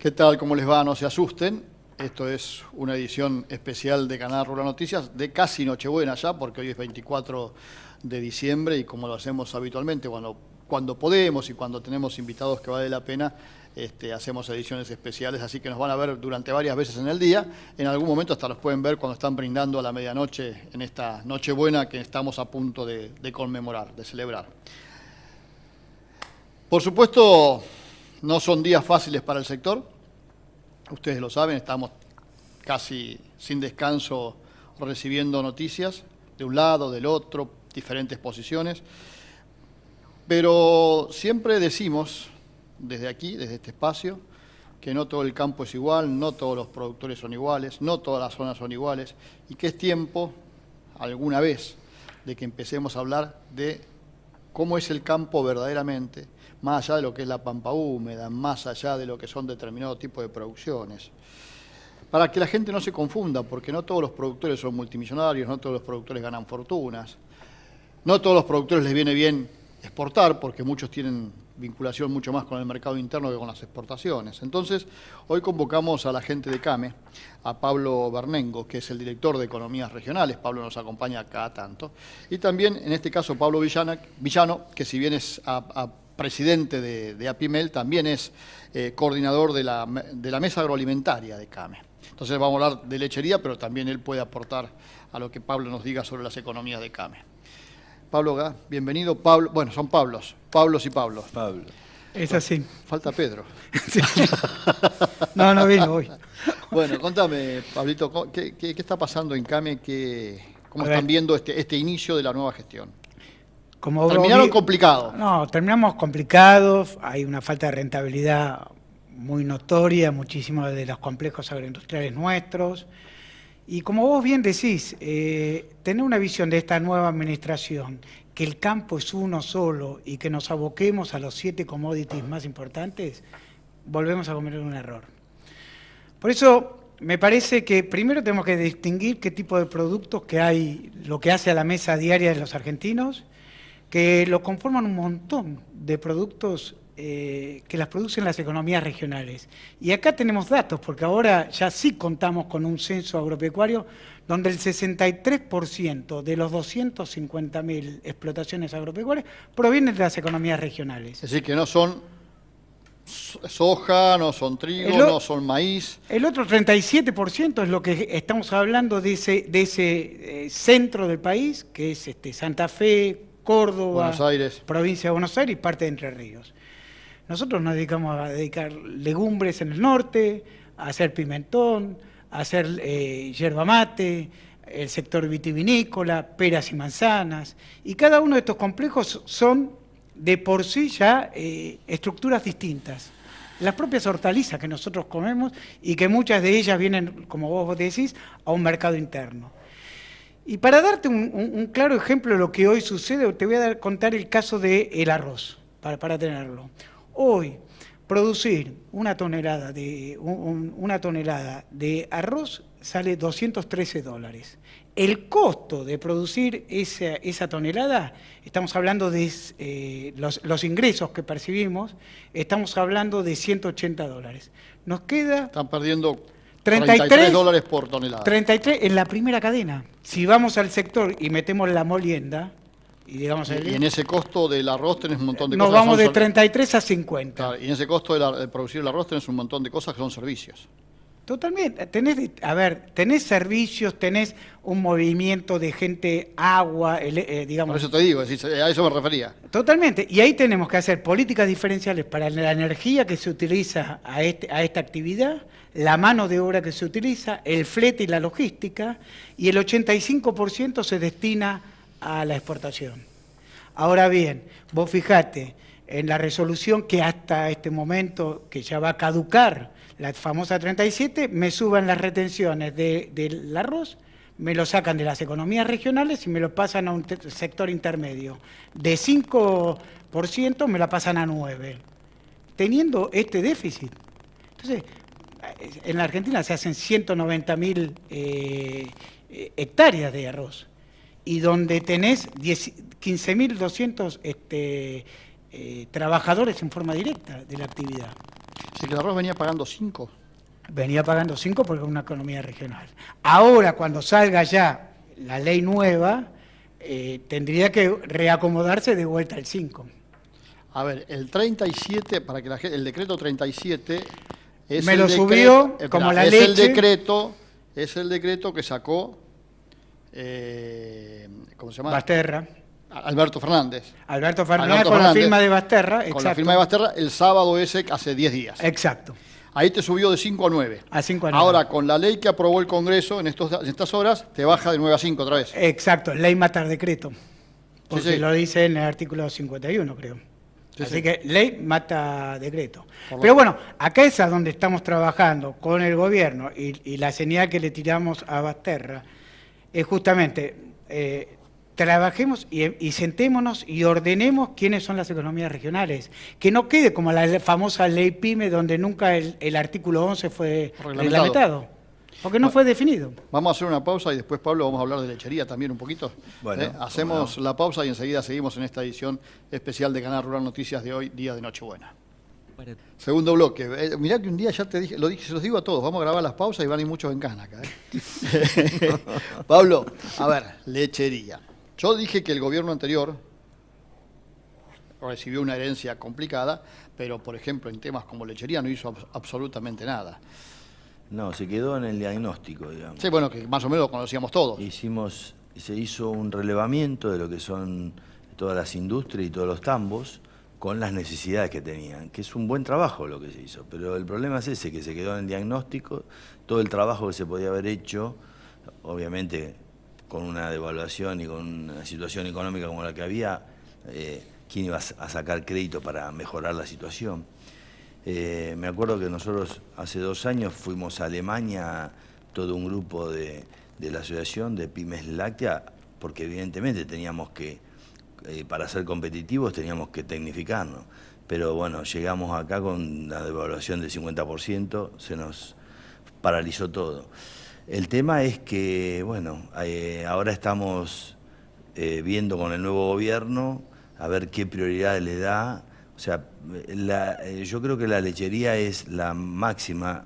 ¿Qué tal? ¿Cómo les va? No se asusten. Esto es una edición especial de Canal Rural Noticias de casi Nochebuena ya, porque hoy es 24 de diciembre y como lo hacemos habitualmente, cuando podemos y cuando tenemos invitados que vale la pena, hacemos ediciones especiales, así que nos van a ver durante varias veces en el día. En algún momento hasta los pueden ver cuando están brindando a la medianoche en esta Nochebuena que estamos a punto de conmemorar, de celebrar. Por supuesto, no son días fáciles para el sector. Ustedes lo saben, estamos casi sin descanso recibiendo noticias de un lado, del otro, diferentes posiciones. Pero siempre decimos, desde aquí, desde este espacio, que no todo el campo es igual, no todos los productores son iguales, no todas las zonas son iguales, y que es tiempo, alguna vez, de que empecemos a hablar de cómo es el campo verdaderamente, más allá de lo que es la pampa húmeda, más allá de lo que son determinados tipos de producciones. Para que la gente no se confunda, porque no todos los productores son multimillonarios, no todos los productores ganan fortunas, no todos los productores les viene bien exportar, porque muchos tienen vinculación mucho más con el mercado interno que con las exportaciones. Entonces, hoy convocamos a la gente de CAME, a Pablo Bernengo, que es el director de Economías Regionales. Pablo nos acompaña cada tanto. Y también, en este caso, Pablo Villano, que si bien es presidente de APIMEL, también es coordinador de la mesa agroalimentaria de CAME. Entonces vamos a hablar de lechería, pero también él puede aportar a lo que Pablo nos diga sobre las economías de CAME. Pablo, bienvenido. Pablo, bueno, son Pablos y Pablos. Pablo. Es así. Falta Pedro. Sí. No vino hoy. Bueno, contame, Pablito, ¿qué está pasando en CAME? ¿Cómo están viendo este inicio de la nueva gestión? Terminaron complicados. No, terminamos complicados. Hay una falta de rentabilidad muy notoria, muchísimos de los complejos agroindustriales nuestros. Y como vos bien decís, tener una visión de esta nueva administración, que el campo es uno solo y que nos aboquemos a los 7 commodities más importantes, volvemos a cometer un error. Por eso me parece que primero tenemos que distinguir qué tipo de productos que hay, lo que hace a la mesa diaria de los argentinos, que lo conforman un montón de productos que las producen las economías regionales. Y acá tenemos datos, porque ahora ya sí contamos con un censo agropecuario donde el 63% de los 250.000 explotaciones agropecuarias provienen de las economías regionales. Es decir, que no son soja, no son trigo, no son maíz. El otro 37% es lo que estamos hablando de ese centro del país, que es Santa Fe, Córdoba, Buenos Aires, provincia de Buenos Aires y parte de Entre Ríos. Nosotros nos dedicamos a dedicar legumbres en el norte, a hacer pimentón, a hacer yerba mate, el sector vitivinícola, peras y manzanas. Y cada uno de estos complejos son de por sí ya estructuras distintas. Las propias hortalizas que nosotros comemos y que muchas de ellas vienen, como vos decís, a un mercado interno. Y para darte un claro ejemplo de lo que hoy sucede, te voy a contar el caso del arroz, para tenerlo. Hoy, producir una tonelada de arroz sale $213. El costo de producir esa tonelada, estamos hablando de los ingresos que percibimos, estamos hablando de $180. Nos queda... Están perdiendo $33 por tonelada. 33 en la primera cadena. Si vamos al sector y metemos la molienda... Y en ese costo del arroz tenés un montón de cosas. Nos vamos de 33 a 50. Claro, y en ese costo de producir el arroz tenés un montón de cosas que son servicios. Totalmente. Tenés servicios, tenés un movimiento de gente, agua, digamos. Por eso te digo, a eso me refería. Totalmente. Y ahí tenemos que hacer políticas diferenciales para la energía que se utiliza a esta actividad, la mano de obra que se utiliza, el flete y la logística, y el 85% se destina a la exportación. Ahora bien, vos fijate en la resolución que hasta este momento, que ya va a caducar, la famosa 37, me suban las retenciones del arroz, me lo sacan de las economías regionales y me lo pasan a un sector intermedio. De 5% me la pasan a 9%, teniendo este déficit. Entonces, en la Argentina se hacen 190.000 hectáreas de arroz, y donde tenés 15.200 trabajadores en forma directa de la actividad. Si el arroz venía pagando 5. Venía pagando 5 porque es una economía regional. Ahora, cuando salga ya la ley nueva, tendría que reacomodarse de vuelta al 5. A ver, el 37, para que el decreto 37 es Me lo subió como la leche. Es el decreto que sacó, ¿cómo se llama? Basterra. Alberto Fernández. Alberto Fernández con la firma de Basterra, con exacto. la firma de Basterra el sábado ese, hace 10 días. Exacto. Ahí te subió de 5 a 9. A 5 a 9. Ahora, con la ley que aprobó el Congreso en estas horas, te baja de 9 a 5 otra vez. Exacto, ley matar decreto. Porque Sí. lo dice en el artículo 51, creo. Sí, Así sí. que ley mata decreto. Pero bueno, acá es a donde estamos trabajando con el gobierno y la señal que le tiramos a Basterra es justamente trabajemos y sentémonos y ordenemos quiénes son las economías regionales. Que no quede como la famosa ley PYME donde nunca el artículo 11 fue reglamentado. Porque no fue definido. Vamos a hacer una pausa y después, Pablo, vamos a hablar de lechería también un poquito. Bueno, hacemos la pausa y enseguida seguimos en esta edición especial de Canal Rural Noticias de hoy, día de Nochebuena. Segundo bloque. Mirá que un día ya te dije, se los digo a todos, vamos a grabar las pausas y van a ir muchos en cana acá. Pablo, a ver, lechería. Yo dije que el gobierno anterior recibió una herencia complicada, pero, por ejemplo, en temas como lechería no hizo absolutamente nada. No, se quedó en el diagnóstico, digamos. Sí, bueno, que más o menos lo conocíamos todos. Se hizo un relevamiento de lo que son todas las industrias y todos los tambos con las necesidades que tenían, que es un buen trabajo lo que se hizo, pero el problema es ese, que se quedó en el diagnóstico, todo el trabajo que se podía haber hecho, obviamente con una devaluación y con una situación económica como la que había, ¿quién iba a sacar crédito para mejorar la situación? Me acuerdo que nosotros hace 2 años fuimos a Alemania, todo un grupo de la asociación de pymes láctea, porque evidentemente teníamos que, para ser competitivos teníamos que tecnificarnos. Pero bueno, llegamos acá con la devaluación del 50%, se nos paralizó todo. El tema es que, bueno, ahora estamos viendo con el nuevo gobierno a ver qué prioridad le da. O sea, yo creo que la lechería es la máxima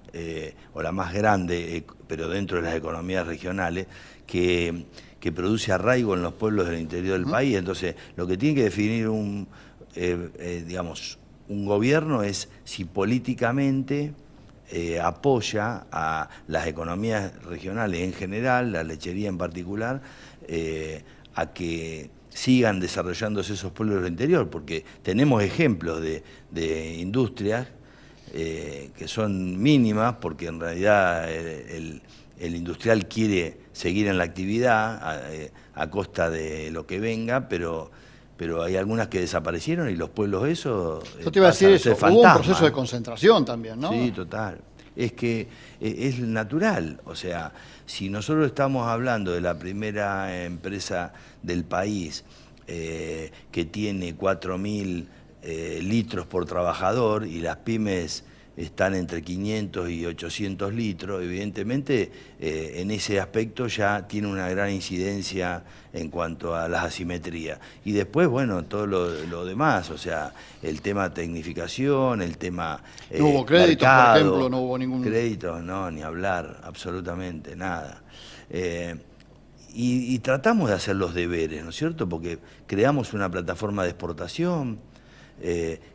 o la más grande, pero dentro de las economías regionales, que produce arraigo en los pueblos del interior del país. Entonces, lo que tiene que definir digamos, un gobierno es si políticamente apoya a las economías regionales en general, la lechería en particular, a que sigan desarrollándose esos pueblos del interior, porque tenemos ejemplos de industrias que son mínimas, porque en realidad el industrial quiere seguir en la actividad a costa de lo que venga, pero hay algunas que desaparecieron y los pueblos esos... Yo te iba a decir eso, hubo un proceso de concentración también, ¿no? Sí, total. Es que es natural, o sea, si nosotros estamos hablando de la primera empresa del país que tiene 4.000 litros por trabajador y las pymes están entre 500 y 800 litros, evidentemente en ese aspecto ya tiene una gran incidencia en cuanto a las asimetrías. Y después, bueno, todo lo demás, o sea, el tema tecnificación, el tema no hubo créditos, mercado, por ejemplo, no hubo ningún... Créditos, no, ni hablar, absolutamente nada. Y tratamos de hacer los deberes, ¿no es cierto? Porque creamos una plataforma de exportación,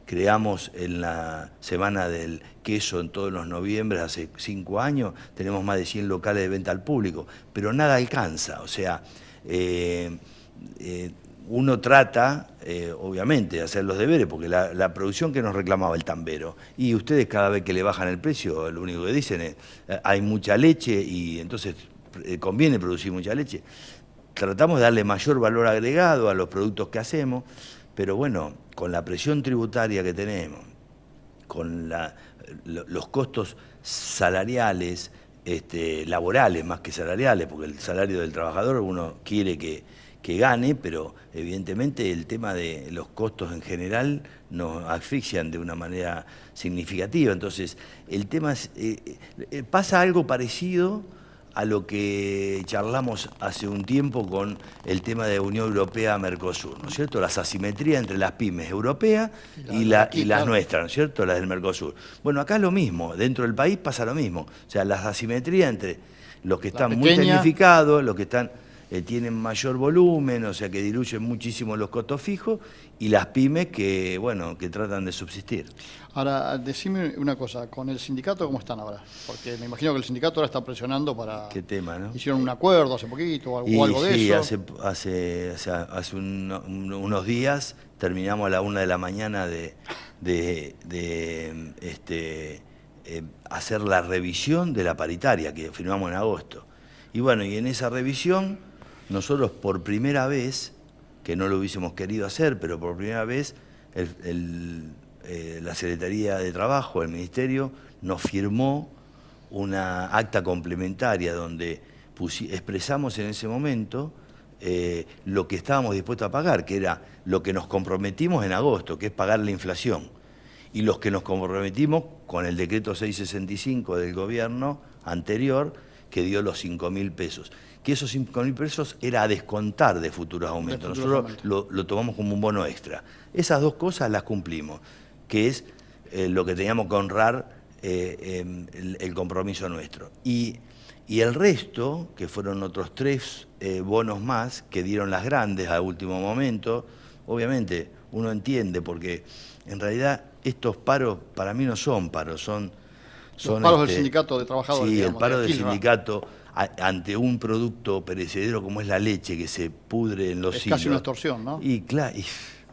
creamos en la Semana del Queso en todos los noviembres, hace 5 años, tenemos más de 100 locales de venta al público, pero nada alcanza, o sea, uno trata, obviamente, de hacer los deberes, porque la producción que nos reclamaba el tambero, y ustedes cada vez que le bajan el precio, lo único que dicen es, hay mucha leche y entonces conviene producir mucha leche. Tratamos de darle mayor valor agregado a los productos que hacemos, pero bueno, con la presión tributaria que tenemos, con los costos salariales, laborales más que salariales, porque el salario del trabajador uno quiere que gane, pero evidentemente el tema de los costos en general nos asfixian de una manera significativa. Entonces, el tema es, pasa algo parecido a lo que charlamos hace un tiempo con el tema de Unión Europea-Mercosur, ¿no es cierto? Las asimetrías entre las pymes europeas y las nuestras, ¿no es cierto? Las del Mercosur. Bueno, acá es lo mismo, dentro del país pasa lo mismo. O sea, las asimetrías entre los que están muy tecnificados, los que están, tienen mayor volumen, o sea, que diluyen muchísimo los costos fijos, y las pymes que, bueno, que tratan de subsistir. Ahora, decime una cosa, ¿con el sindicato cómo están ahora? Porque me imagino que el sindicato ahora está presionando para... ¿Qué tema, no? ¿Hicieron un acuerdo hace poquito o algo de eso? Sí, hace unos días terminamos a la 1 de la mañana de hacer la revisión de la paritaria que firmamos en agosto. Y bueno, y en esa revisión nosotros por primera vez, que no lo hubiésemos querido hacer, pero por primera vez la Secretaría de Trabajo, el Ministerio, nos firmó una acta complementaria donde expresamos en ese momento lo que estábamos dispuestos a pagar, que era lo que nos comprometimos en agosto, que es pagar la inflación, y los que nos comprometimos con el decreto 665 del gobierno anterior, que dio los 5.000 pesos. Que esos 5.000 pesos era a descontar de futuros aumentos. Nosotros lo tomamos como un bono extra. Esas dos cosas las cumplimos, que es lo que teníamos que honrar el compromiso nuestro. Y el resto, que fueron otros 3 bonos más, que dieron las grandes a último momento, obviamente uno entiende, porque en realidad estos paros para mí no son paros, son los paros del sindicato de trabajadores. Sí, digamos, el paro del sindicato ante un producto perecedero como es la leche, que se pudre en los silos. Es casi una extorsión, ¿no? Y claro,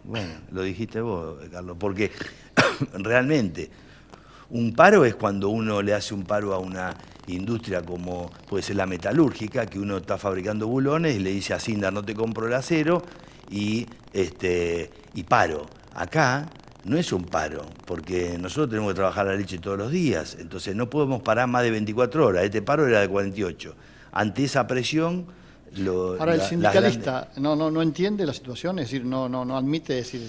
bueno, lo dijiste vos, Carlos, porque realmente un paro es cuando uno le hace un paro a una industria como puede ser la metalúrgica, que uno está fabricando bulones y le dice a Sindar no te compro el acero y paro. Acá no es un paro, porque nosotros tenemos que trabajar la leche todos los días, entonces no podemos parar más de 24 horas, este paro era de 48. Ante esa presión... Ahora, el sindicalista no entiende la situación, es decir, no admite decir...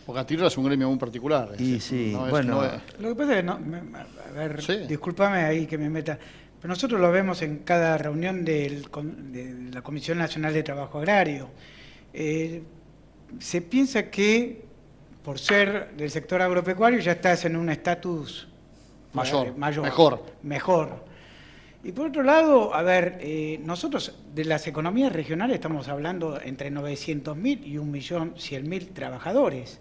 Porque Atirra es un gremio muy particular. Y sí, bueno... Lo que pasa es que, a ver, sí. Discúlpame ahí que me meta, pero nosotros lo vemos en cada reunión de la Comisión Nacional de Trabajo Agrario. Se piensa que por ser del sector agropecuario ya estás en un estatus mejor. Y por otro lado, a ver, nosotros de las economías regionales estamos hablando entre 900.000 y 1.100.000 trabajadores.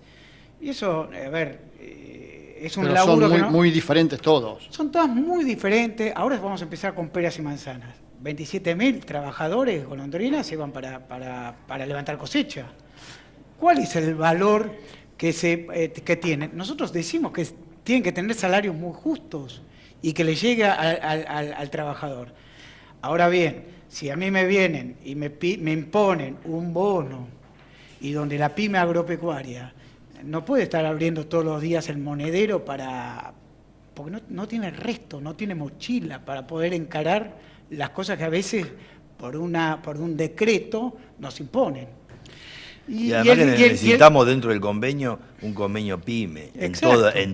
Y eso, a ver, es un laburo son muy diferentes todos. Son todas muy diferentes. Ahora vamos a empezar con peras y manzanas. 27.000 trabajadores golondrinas se van para levantar cosecha. ¿Cuál es el valor que tienen? Nosotros decimos que tienen que tener salarios muy justos y que le llegue al trabajador. Ahora bien, si a mí me vienen y me imponen un bono y donde la pyme agropecuaria no puede estar abriendo todos los días el monedero porque no tiene resto, no tiene mochila para poder encarar las cosas que a veces por un decreto nos imponen. Y además necesitamos dentro del convenio un convenio pyme, en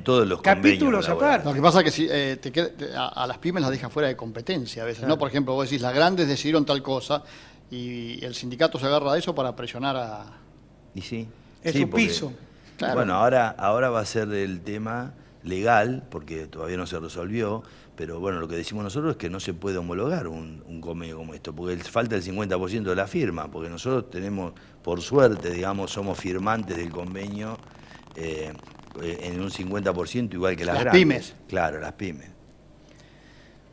todos los capítulos aparte. Lo que pasa es que a las pymes las deja fuera de competencia a veces, ¿no? Por ejemplo, vos decís, las grandes decidieron tal cosa y el sindicato se agarra de eso para presionar a... Y sí. Es su piso. Claro. Bueno, ahora va a ser el tema legal, porque todavía no se resolvió, pero bueno, lo que decimos nosotros es que no se puede homologar un convenio como esto, porque falta el 50% de la firma, porque nosotros tenemos, por suerte, digamos, somos firmantes del convenio en un 50% igual que las grandes. Pymes. Claro, las pymes.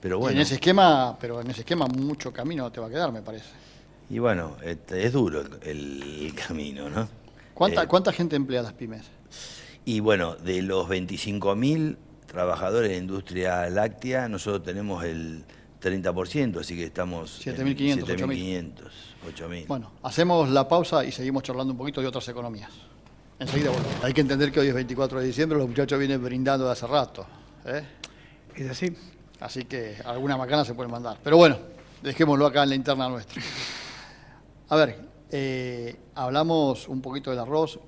Pero bueno. En ese esquema mucho camino te va a quedar, me parece. Y bueno, es duro el camino, ¿no? ¿Cuánta gente emplea las pymes? Y bueno, de los 25.000 trabajadores de la industria láctea, nosotros tenemos el 30%, así que estamos 7.500, 8.000. Bueno, hacemos la pausa y seguimos charlando un poquito de otras economías. Enseguida volvemos. Hay que entender que hoy es 24 de diciembre, los muchachos vienen brindando de hace rato. Es así. Así que alguna macana se puede mandar. Pero bueno, dejémoslo acá en la interna nuestra. A ver, hablamos un poquito del arroz.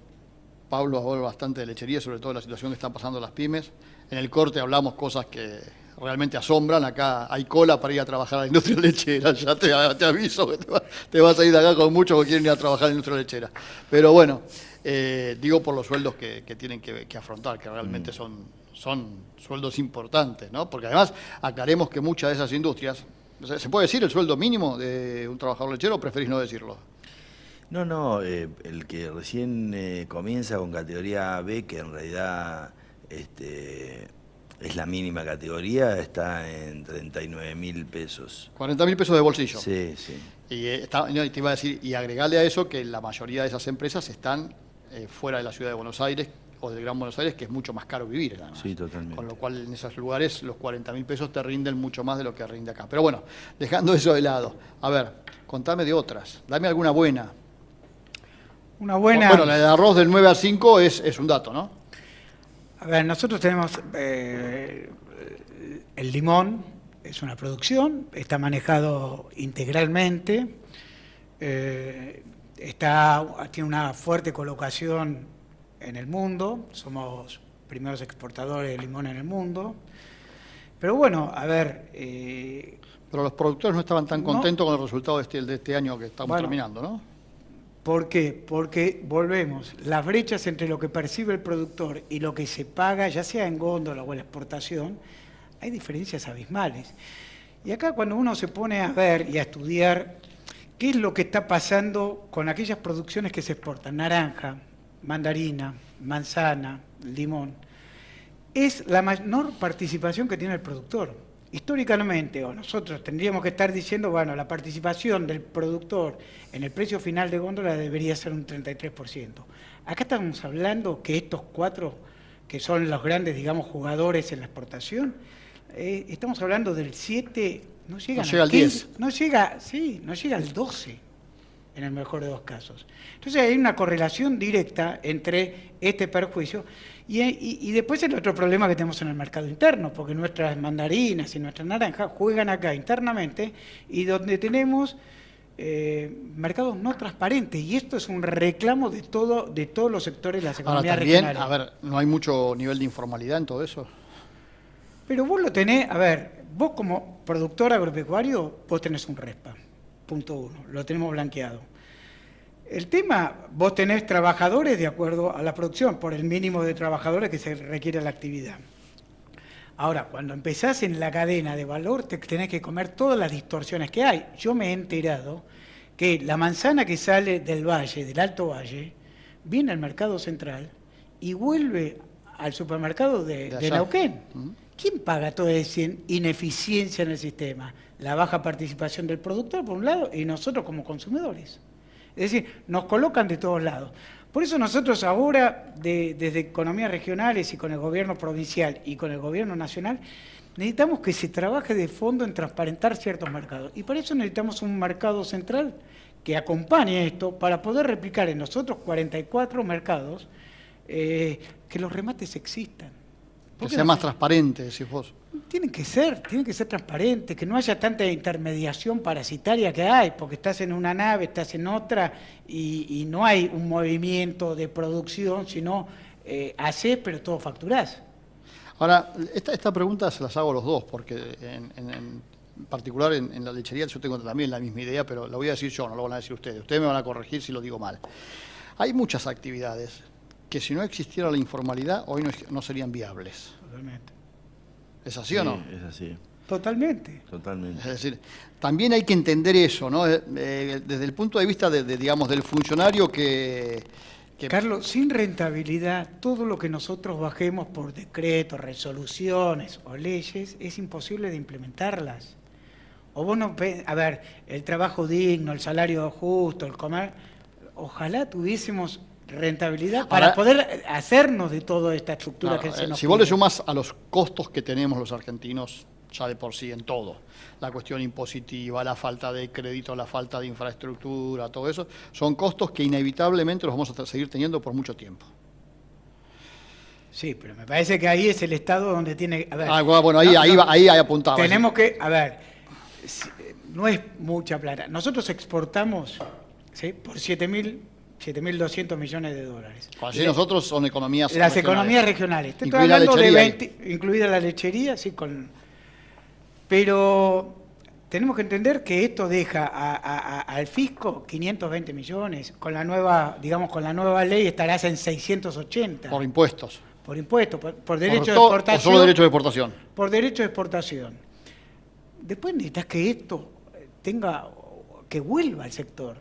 Pablo habló bastante de lechería, sobre todo de la situación que están pasando las pymes. En el corte hablamos cosas que realmente asombran. Acá hay cola para ir a trabajar a la industria lechera, ya te aviso que te vas a ir de acá con muchos que quieren ir a trabajar en la industria lechera. Pero bueno, digo por los sueldos que tienen que afrontar, que realmente son sueldos importantes, ¿no? Porque además, aclaremos que muchas de esas industrias, ¿se puede decir el sueldo mínimo de un trabajador lechero o preferís no decirlo? No, el que recién comienza con categoría B, que en realidad es la mínima categoría, está en 39.000 pesos. 40.000 pesos de bolsillo. Sí, sí. Y te iba a decir, y agregarle a eso que la mayoría de esas empresas están fuera de la ciudad de Buenos Aires o del Gran Buenos Aires, que es mucho más caro vivir, además. Sí, totalmente. Con lo cual en esos lugares los 40.000 pesos te rinden mucho más de lo que rinde acá. Pero bueno, dejando eso de lado, a ver, contame de otras, dame alguna buena. Una buena... Bueno, la de arroz del 9 a 5 es un dato, ¿no? A ver, nosotros tenemos el limón, es una producción, está manejado integralmente, tiene una fuerte colocación en el mundo, somos primeros exportadores de limón en el mundo. Pero bueno, a ver... pero los productores no estaban tan contentos con el resultado de este año que estamos terminando, ¿no? ¿Por qué? Porque volvemos, las brechas entre lo que percibe el productor y lo que se paga, ya sea en góndola o en la exportación, hay diferencias abismales. Y acá cuando uno se pone a ver y a estudiar qué es lo que está pasando con aquellas producciones que se exportan, naranja, mandarina, manzana, limón, es la menor participación que tiene el productor. Históricamente, o nosotros tendríamos que estar diciendo, bueno, la participación del productor en el precio final de góndola debería ser un 33%. Acá estamos hablando que estos 4, que son los grandes, digamos, jugadores en la exportación, estamos hablando del 7, no llega al 10. No llega al 12, en el mejor de los casos. Entonces hay una correlación directa entre este perjuicio y después el otro problema que tenemos en el mercado interno, porque nuestras mandarinas y nuestras naranjas juegan acá internamente y donde tenemos mercados no transparentes, y esto es un reclamo de todos los sectores de las economías regionales. A ver, ¿no hay mucho nivel de informalidad en todo eso? Pero vos lo tenés, a ver, vos como productor agropecuario, vos tenés un RESPA, punto 1, lo tenemos blanqueado. El tema, vos tenés trabajadores de acuerdo a la producción, por el mínimo de trabajadores que se requiere la actividad. Ahora, cuando empezás en la cadena de valor, te tenés que comer todas las distorsiones que hay. Yo me he enterado que la manzana que sale del valle, del Alto Valle, viene al mercado central y vuelve al supermercado de Neuquén. ¿Quién paga toda esa ineficiencia en el sistema? La baja participación del productor, por un lado, y nosotros como consumidores. Es decir, nos colocan de todos lados. Por eso nosotros ahora, desde economías regionales y con el gobierno provincial y con el gobierno nacional, necesitamos que se trabaje de fondo en transparentar ciertos mercados. Y para eso necesitamos un mercado central que acompañe esto para poder replicar en los otros 44 mercados que los remates existan. Que sea más transparente, decís vos. Tienen que ser transparentes, que no haya tanta intermediación parasitaria que hay, porque estás en una nave, estás en otra, y no hay un movimiento de producción, sino hacés, pero todo facturás. Ahora, esta pregunta se las hago a los dos, porque en particular en la lechería yo tengo también la misma idea, pero la voy a decir yo, no lo van a decir ustedes. Ustedes me van a corregir si lo digo mal. Hay muchas actividades que si no existiera la informalidad, hoy no serían viables. Totalmente. ¿Es así o no? Es así. Totalmente. Totalmente. Es decir, también hay que entender eso, ¿no? Desde el punto de vista digamos, del funcionario que... Carlos, sin rentabilidad, todo lo que nosotros bajemos por decretos, resoluciones o leyes, es imposible de implementarlas. O vos no... A ver, el trabajo digno, el salario justo, el comer... Ojalá tuviésemos rentabilidad para poder hacernos de toda esta estructura que se nos si vos le sumás a los costos que tenemos los argentinos ya de por sí en todo, la cuestión impositiva, la falta de crédito, la falta de infraestructura, todo eso, son costos que inevitablemente los vamos a seguir teniendo por mucho tiempo. Sí, pero me parece que ahí es el Estado donde tiene... A ver, bueno, ahí apuntaba. Tenemos que... A ver, no es mucha plata. Nosotros exportamos, ¿sí?, por 7.200 millones de dólares. Así nosotros son economías Las regionales. economías regionales. Te estoy Incluida hablando la de lechería 20, incluida la lechería, sí, con Pero tenemos que entender que esto deja al fisco 520 millones. Con la nueva, digamos, con la nueva ley estarás en 680. Por impuestos. Por impuestos, por derecho de ¿O exportación. solo derecho de exportación? Por derecho de exportación. Después necesitas que esto que vuelva al sector.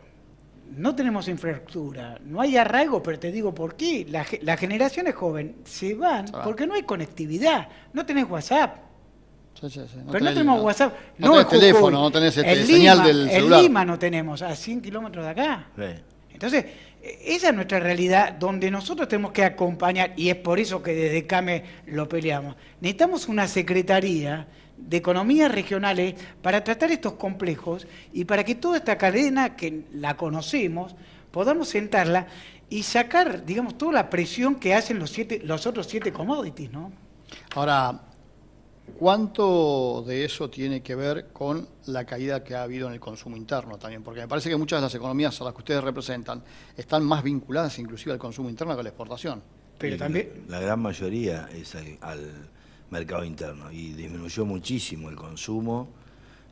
No tenemos infraestructura, no hay arraigo, pero te digo por qué. Las generaciones jóvenes se van porque no hay conectividad, no tenés WhatsApp. Sí. Pero no tenemos WhatsApp. No tenés teléfono, no tenés señal del celular. En Lima no tenemos, a 100 kilómetros de acá. Sí. Entonces, esa es nuestra realidad donde nosotros tenemos que acompañar, y es por eso que desde CAME lo peleamos. Necesitamos una secretaría de economías regionales para tratar estos complejos y para que toda esta cadena que la conocemos podamos sentarla y sacar, digamos, toda la presión que hacen los otros 7 commodities, ¿no? Ahora, ¿cuánto de eso tiene que ver con la caída que ha habido en el consumo interno también? Porque me parece que muchas de las economías a las que ustedes representan están más vinculadas inclusive al consumo interno que a la exportación. Pero también La gran mayoría es al mercado interno y disminuyó muchísimo el consumo.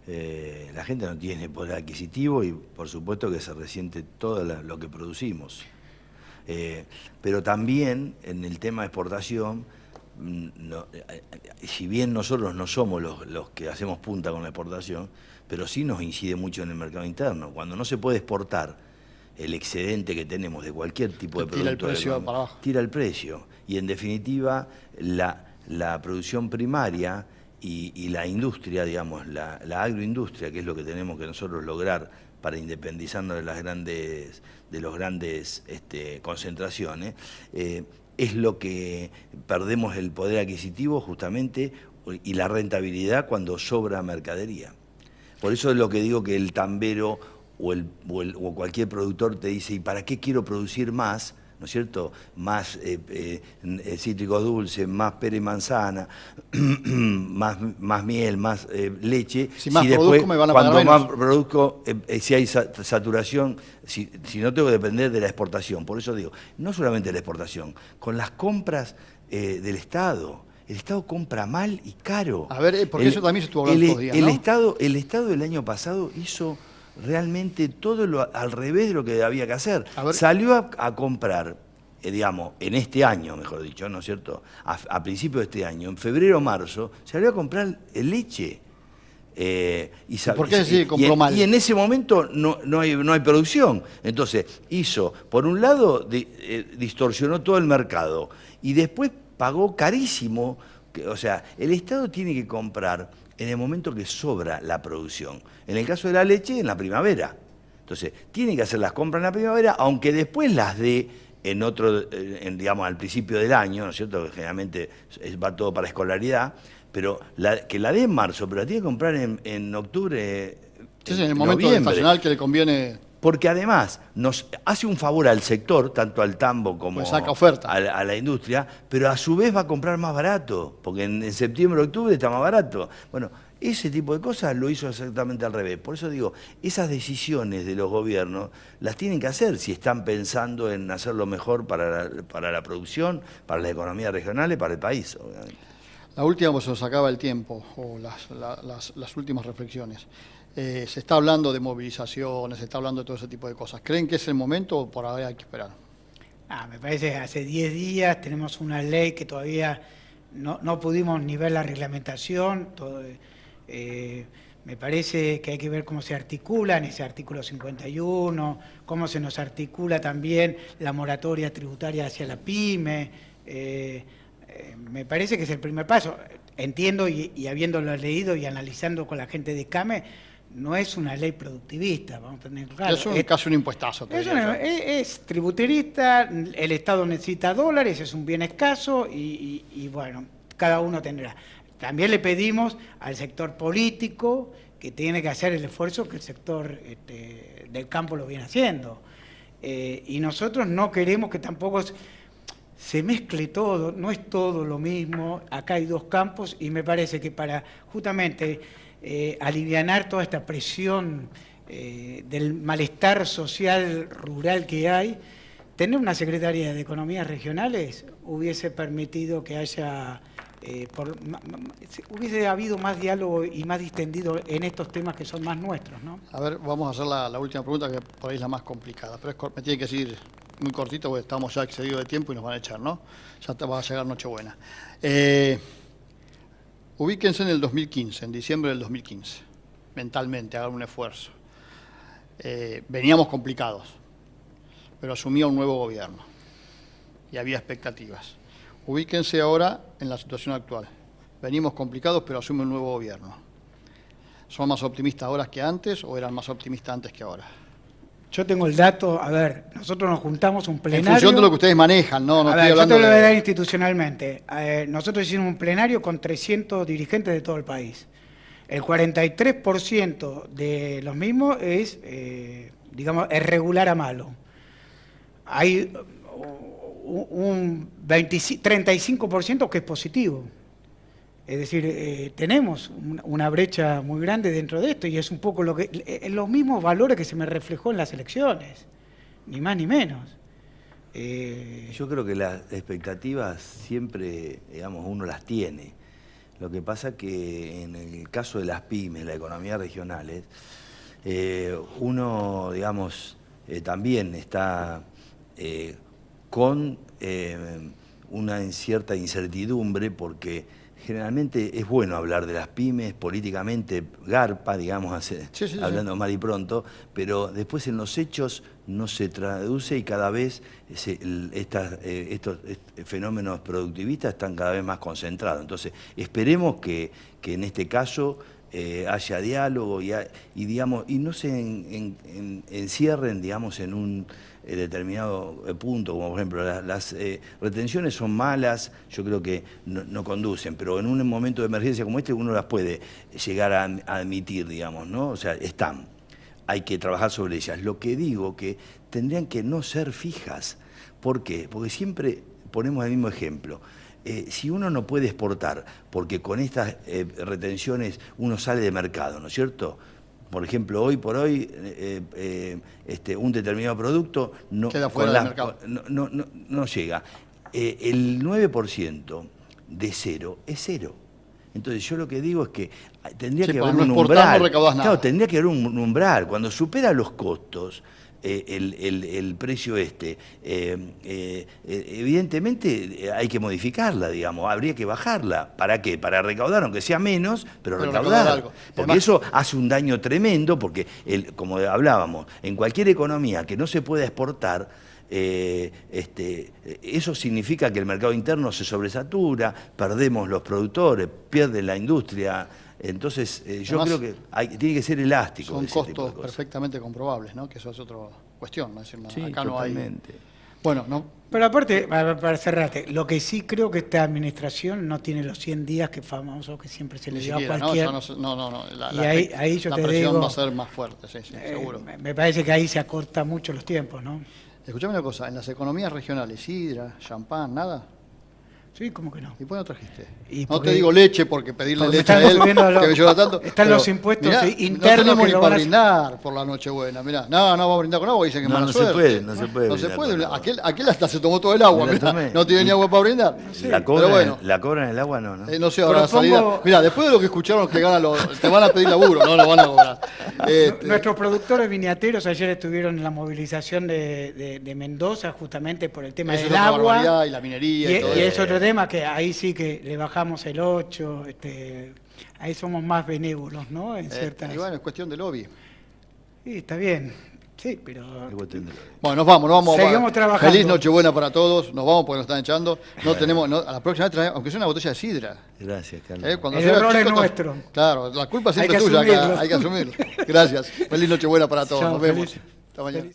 La gente no tiene poder adquisitivo y por supuesto que se resiente todo lo que producimos. Pero también en el tema de exportación, si bien nosotros no somos los que hacemos punta con la exportación, pero sí nos incide mucho en el mercado interno. Cuando no se puede exportar, el excedente que tenemos de cualquier tipo de producto tira el precio para abajo. Tira el precio. Y en definitiva, la producción primaria y la industria, digamos, la agroindustria, que es lo que tenemos que nosotros lograr para independizarnos de las grandes concentraciones, es lo que perdemos el poder adquisitivo justamente y la rentabilidad cuando sobra mercadería. Por eso es lo que digo que el tambero o cualquier productor te dice, ¿y para qué quiero producir más? ¿No es cierto? Más cítricos dulces, más pera y manzana, más miel, más leche. Si más produzco, me van a pagar menos. Cuando más produzco, si hay saturación, si no tengo que depender de la exportación. Por eso digo, no solamente de la exportación, con las compras del Estado. El Estado compra mal y caro. A ver, porque eso también se estuvo hablando estos días, ¿no? El Estado del año pasado hizo realmente todo al revés de lo que había que hacer. Salió a comprar, digamos, en este año, mejor dicho, ¿no es cierto? A principios de este año, en febrero o marzo, salió a comprar leche. ¿Por qué se compró mal? Y en ese momento no hay producción. Entonces hizo, por un lado, distorsionó todo el mercado y después pagó carísimo. O sea, el Estado tiene que comprar en el momento que sobra la producción. En el caso de la leche, en la primavera. Entonces, tiene que hacer las compras en la primavera, aunque después las dé digamos, al principio del año, ¿no es cierto? Que generalmente va todo para escolaridad, pero que la dé en marzo, pero la tiene que comprar en octubre. Sí, en el momento estacional que le conviene. Porque además nos hace un favor al sector, tanto al tambo como pues saca oferta a la industria, pero a su vez va a comprar más barato, porque en septiembre, octubre está más barato. Bueno, ese tipo de cosas lo hizo exactamente al revés. Por eso digo, esas decisiones de los gobiernos las tienen que hacer si están pensando en hacer lo mejor para la producción, para las economías regionales, para el país, obviamente. La última, pues se nos acaba el tiempo, o las últimas reflexiones. Se está hablando de movilizaciones, se está hablando de todo ese tipo de cosas. ¿Creen que es el momento o por ahora hay que esperar? Me parece que hace 10 días tenemos una ley que todavía no pudimos ni ver la reglamentación. Me parece que hay que ver cómo se articula en ese artículo 51, cómo se nos articula también la moratoria tributaria hacia la pyme. Me parece que es el primer paso. Entiendo y habiéndolo leído y analizando con la gente de CAME, no es una ley productivista, vamos a tener claro. Es casi un impuestazo. Es tributarista, el Estado necesita dólares, es un bien escaso y bueno, cada uno tendrá. También le pedimos al sector político que tiene que hacer el esfuerzo que el sector del campo lo viene haciendo. Y nosotros no queremos que tampoco se mezcle todo, no es todo lo mismo. Acá hay 2 campos y me parece que para justamente alivianar toda esta presión del malestar social rural que hay, tener una Secretaría de Economías Regionales hubiese permitido que haya hubiese habido más diálogo y más distendido en estos temas que son más nuestros, ¿no? A ver, vamos a hacer la última pregunta, que por ahí es la más complicada, pero me tiene que decir muy cortito porque estamos ya excedidos de tiempo y nos van a echar, ¿no? Ya va a llegar Nochebuena. Ubíquense en el 2015, en diciembre del 2015, mentalmente, hagan un esfuerzo. Veníamos complicados, pero asumía un nuevo gobierno y había expectativas. Ubíquense ahora en la situación actual. Venimos complicados, pero asume un nuevo gobierno. ¿Son más optimistas ahora que antes o eran más optimistas antes que ahora? Yo tengo el dato, a ver, nosotros nos juntamos un plenario. En función de lo que ustedes manejan, no estoy hablando yo te lo voy a dar de... institucionalmente. Nosotros hicimos un plenario con 300 dirigentes de todo el país. El 43% de los mismos es, digamos, es regular a malo. Hay un 35% que es positivo. Es decir, tenemos una brecha muy grande dentro de esto y es un poco los mismos valores que se me reflejó en las elecciones, ni más ni menos. Yo creo que las expectativas siempre, digamos, uno las tiene. Lo que pasa que en el caso de las pymes, las economías regionales, uno, digamos, también está con una cierta incertidumbre porque generalmente es bueno hablar de las pymes, políticamente garpa, digamos, hablando mal y pronto, pero después en los hechos no se traduce y cada vez estos fenómenos productivistas están cada vez más concentrados. Entonces, esperemos que en este caso haya diálogo y digamos, y no se encierren, digamos, en un determinado punto, como por ejemplo las retenciones son malas, yo creo que no conducen, pero en un momento de emergencia como este uno las puede llegar a admitir, digamos, ¿no? O sea, están, hay que trabajar sobre ellas. Lo que digo que tendrían que no ser fijas. ¿Por qué? Porque siempre ponemos el mismo ejemplo. Si uno no puede exportar, porque con estas retenciones uno sale de mercado, ¿no es cierto? Por ejemplo, hoy por hoy, un determinado producto no llega. El 9% de cero es cero. Entonces yo lo que digo es que tendría que haber un umbral. Claro, tendría que haber un umbral. Cuando supera los costos, el precio evidentemente hay que modificarla, digamos, habría que bajarla. ¿Para qué? Para recaudar, aunque sea menos, pero recaudar algo. Porque además, eso hace un daño tremendo, porque, como hablábamos, en cualquier economía que no se pueda exportar, eso significa que el mercado interno se sobresatura, perdemos los productores, pierde la industria. Entonces, yo creo que tiene que ser elástico. Son costos perfectamente comprobables, ¿no? Que eso es otra cuestión, ¿no? Es decir, sí, acá totalmente. No hay... Bueno, no. Pero aparte, para cerrarte, lo que sí creo que esta administración no tiene los 100 días que famoso que siempre se le dio a cualquier... No. Y ahí yo la te presión digo, va a ser más fuerte, sí, seguro. Me parece que ahí se acorta mucho los tiempos, ¿no? Escuchame una cosa, en las economías regionales, sidra, champán, ¿nada? Sí, ¿cómo que no? ¿Y por qué no trajiste? No te digo leche, porque pedirle leche a él, que me lleva tanto. Están los impuestos internos. No tenemos ni para brindar por la Nochebuena, mirá. No, va a brindar con agua, dicen que mala suerte. No se puede. No se puede. Aquel hasta se tomó todo el agua, mirá, no tiene ni agua para brindar. Sí. La cobran el agua, no. No sé, ahora salida. Mirá, después de lo que escucharon que ganan te van a pedir laburo, no lo van a cobrar. Nuestros productores viniateros ayer estuvieron en la movilización de Mendoza, justamente por el tema del agua. Y la minería y todo eso. Y es otro tema que ahí sí que le bajamos el 8, ahí somos más benévolos, ¿no? En ciertas... Y bueno, es cuestión de lobby. Sí, está bien, sí, pero... Bueno, nos vamos. Seguimos trabajando. Feliz Nochebuena para todos, nos vamos porque nos están echando. No tenemos, a la próxima vez traemos, aunque sea una botella de sidra. Gracias, Carlos. Cuando el error es nuestro. Claro, la culpa siempre es tuya, hay que asumirlo. Gracias, feliz Nochebuena para todos, nos vemos. Hasta mañana.